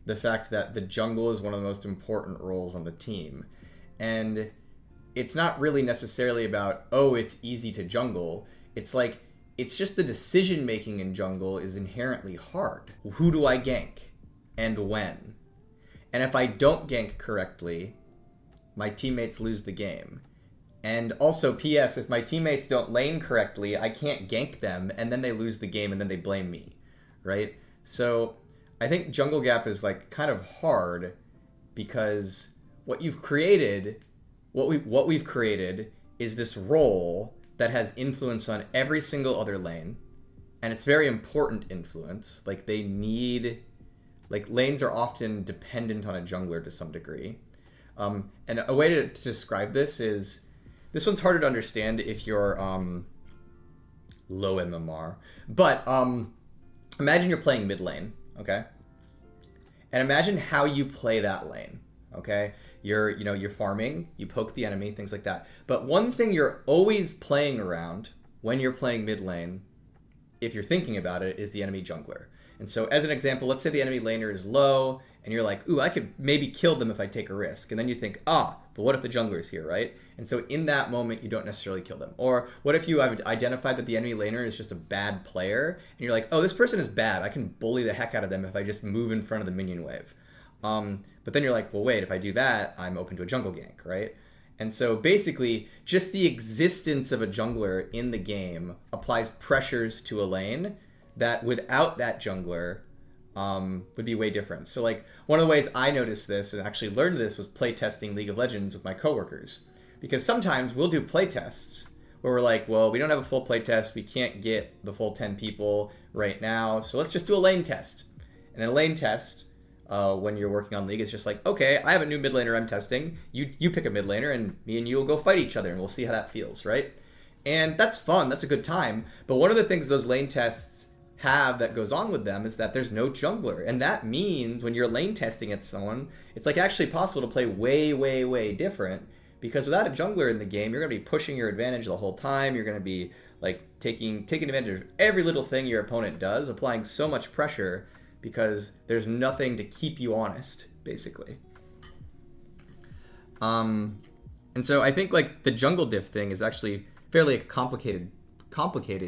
the fact that the jungle is one of the most important roles on the team. And it's not really necessarily about, oh, it's easy to jungle. It's like, it's just the decision making in jungle is inherently hard. Who do I gank? And when? And if I don't gank correctly, my teammates lose the game. And also, P.S., if my teammates don't lane correctly, I can't gank them, and then they lose the game, and then they blame me, right? So I think jungle gap is like kind of hard because what we've created is this role that has influence on every single other lane, and it's very important influence. Like lanes are often dependent on a jungler to some degree. And a way to describe this is, this one's harder to understand if you're low MMR, but imagine you're playing mid lane, okay? And imagine how you play that lane, okay? You're farming, you poke the enemy, things like that. But one thing you're always playing around when you're playing mid lane, if you're thinking about it, is the enemy jungler. And so as an example, let's say the enemy laner is low, and you're like, ooh, I could maybe kill them if I take a risk. And then you think, but what if the jungler is here, right? And so in that moment, you don't necessarily kill them. Or what if you have identified that the enemy laner is just a bad player, and you're like, oh, this person is bad. I can bully the heck out of them if I just move in front of the minion wave. But then you're like, well, wait, if I do that, I'm open to a jungle gank, right? And so basically, just the existence of a jungler in the game applies pressures to a lane that without that jungler would be way different. So like one of the ways I noticed this and actually learned this was playtesting League of Legends with my coworkers. Because sometimes we'll do playtests where we're like, well, we don't have a full playtest. We can't get the full 10 people right now. So let's just do a lane test. And in a lane test, when you're working on League, it's just like, okay, I have a new mid laner I'm testing. You pick a mid laner and me and you will go fight each other and we'll see how that feels, right? And that's fun. That's a good time. But one of the things those lane tests have that goes on with them is that there's no jungler. And that means when you're lane testing at someone, it's like actually possible to play way, way, way different, because without a jungler in the game, you're going to be pushing your advantage the whole time. You're going to be like taking advantage of every little thing your opponent does, applying so much pressure because there's nothing to keep you honest, basically. And so I think like the jungle diff thing is actually fairly complicated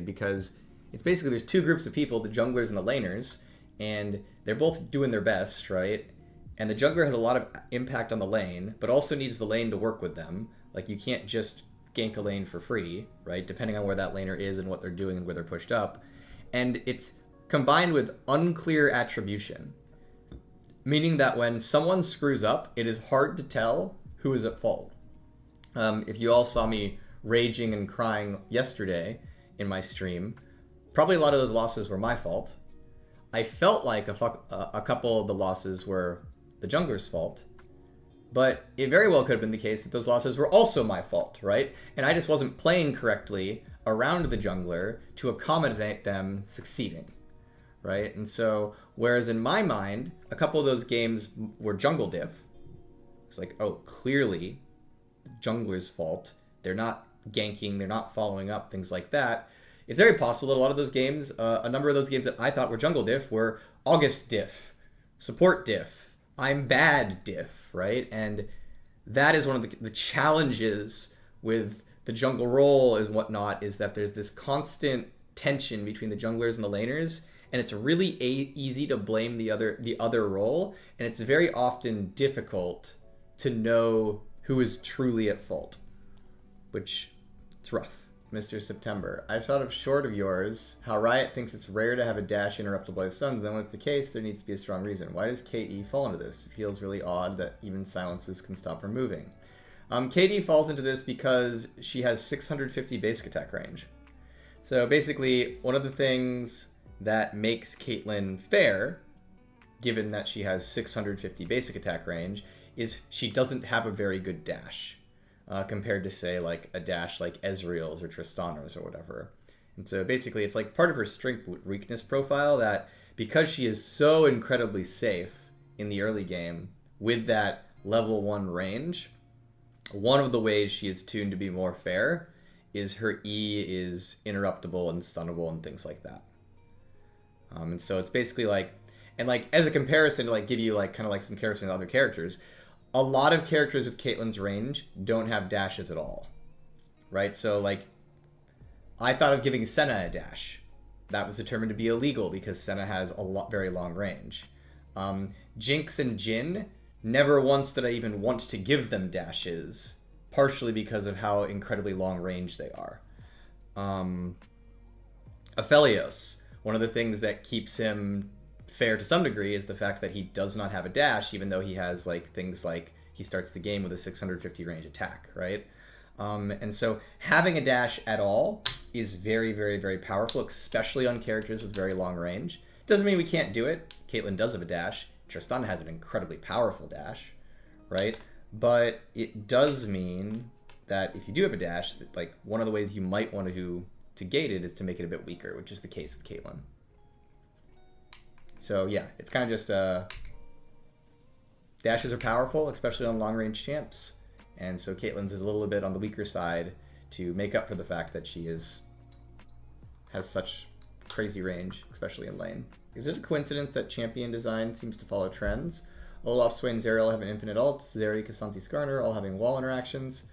because it's basically there's two groups of people, the junglers and the laners, and they're both doing their best, right? And the jungler has a lot of impact on the lane, but also needs the lane to work with them. Like you can't just gank a lane for free, right? Depending on where that laner is and what they're doing and where they're pushed up. And it's combined with unclear attribution, meaning that when someone screws up, it is hard to tell who is at fault. If you all saw me raging and crying yesterday in my stream, probably a lot of those losses were my fault. I felt like a couple of the losses were the jungler's fault, but it very well could have been the case that those losses were also my fault, right? And I just wasn't playing correctly around the jungler to accommodate them succeeding, right? And so, whereas in my mind, a couple of those games were jungle diff. It's like, oh, clearly the jungler's fault. They're not ganking, they're not following up, things like that. It's very possible that a lot of those games, a number of those games that I thought were jungle diff were August diff, support diff, I'm bad diff, right? And that is one of the challenges with the jungle role and whatnot, is that there's this constant tension between the junglers and the laners, and it's really easy to blame the other role, and it's very often difficult to know who is truly at fault, which it's rough. Mr. September, I saw a short of yours, how Riot thinks it's rare to have a dash interrupted by stuns, then when it's the case, there needs to be a strong reason. Why does KE fall into this? It feels really odd that even silences can stop her moving. KD falls into this because she has 650 basic attack range. So basically, one of the things that makes Caitlyn fair, given that she has 650 basic attack range, is she doesn't have a very good dash. Compared to, say, like a dash like Ezreal's or Tristana's or whatever. And so basically it's like part of her strength weakness profile that because she is so incredibly safe in the early game with that level 1 range, one of the ways she is tuned to be more fair is her E is interruptible and stunnable and things like that. And so it's basically like, And like as a comparison to like give you like kind of like some comparison to other characters, a lot of characters with Caitlyn's range don't have dashes at all, right? So like I thought of giving Senna a dash. That was determined to be illegal because Senna has a very long range. Jinx and Jin, never once did I even want to give them dashes, partially because of how incredibly long range they are. Aphelios, one of the things that keeps him fair to some degree is the fact that he does not have a dash, even though he has like things like he starts the game with a 650 range attack, right? And so having a dash at all is very, very, very powerful, especially on characters with very long range. Doesn't mean we can't do it. Caitlyn does have a dash. Tristan has an incredibly powerful dash, right? But it does mean that if you do have a dash, that like one of the ways you might want to gate it is to make it a bit weaker, which is the case with Caitlyn. So yeah, it's kind of just dashes are powerful, especially on long range champs. And so Caitlyn's is a little bit on the weaker side to make up for the fact that she has such crazy range, especially in lane. Is it a coincidence that champion design seems to follow trends? Olaf, Swain, Zeri all have an infinite ult. Zeri, Kassanti, Skarner all having wall interactions.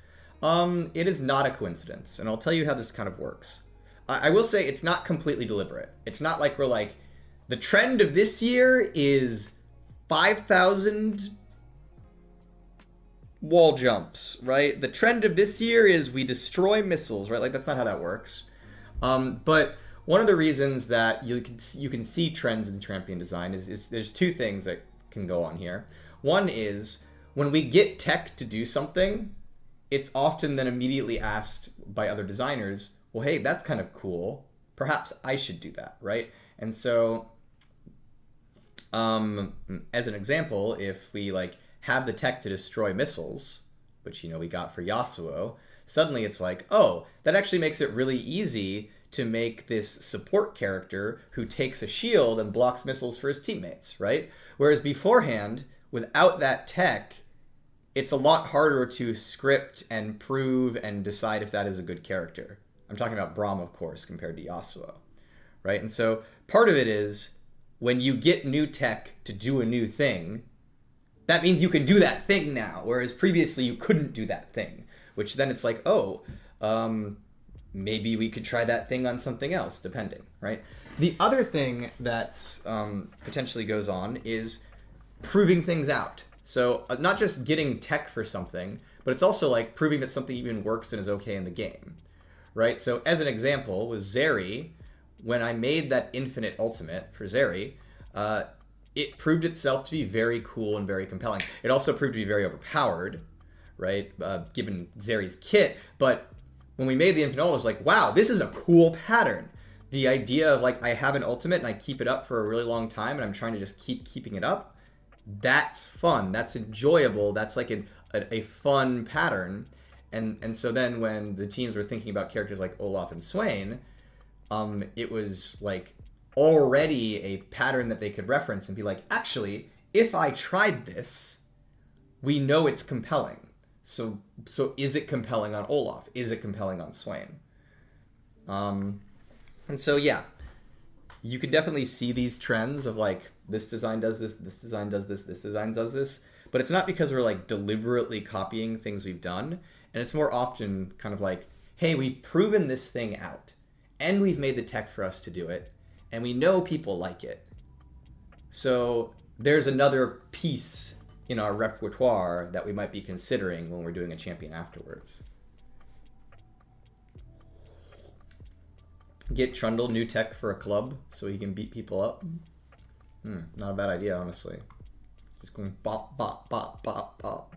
It is not a coincidence, and I'll tell you how this kind of works. I will say it's not completely deliberate. It's not like we're like, the trend of this year is 5,000 wall jumps, right? The trend of this year is we destroy missiles, right? Like that's not how that works. But one of the reasons that you can see trends in champion design is there's two things that can go on here. One is when we get tech to do something, it's often then immediately asked by other designers, well, hey, that's kind of cool. Perhaps I should do that, right? And so as an example, if we like have the tech to destroy missiles, which, you know, we got for AugustUwU, suddenly it's like, oh, that actually makes it really easy to make this support character who takes a shield and blocks missiles for his teammates, right? Whereas beforehand, without that tech, it's a lot harder to script and prove and decide if that is a good character. I'm talking about Braum, of course, compared to AugustUwU, right? And so part of it is when you get new tech to do a new thing, that means you can do that thing now, whereas previously you couldn't do that thing, which then it's like, oh, maybe we could try that thing on something else, depending, right? The other thing that's potentially goes on is proving things out. So not just getting tech for something, but it's also like proving that something even works and is okay in the game, right? So as an example, with Zeri, when I made that infinite ultimate for Zeri, it proved itself to be very cool and very compelling. It also proved to be very overpowered, right, given Zeri's kit. But when we made the infinite ult, I was like, wow, this is a cool pattern. The idea of like I have an ultimate and I keep it up for a really long time and I'm trying to just keep keeping it up, that's fun. That's enjoyable. That's like a fun pattern. And so then when the teams were thinking about characters like Olaf and Swain, it was like already a pattern that they could reference and be like, actually, if I tried this, we know it's compelling. So is it compelling on Olaf? Is it compelling on Swain? And so, yeah, you can definitely see these trends of like, this design does this design does this design does this, but it's not because we're like deliberately copying things we've done. And it's more often kind of like, hey, we've proven this thing out and we've made the tech for us to do it. And we know people like it. So there's another piece in our repertoire that we might be considering when we're doing a champion afterwards. Get Trundle new tech for a club so he can beat people up. Not a bad idea, honestly. Just going bop, bop, bop, bop, bop.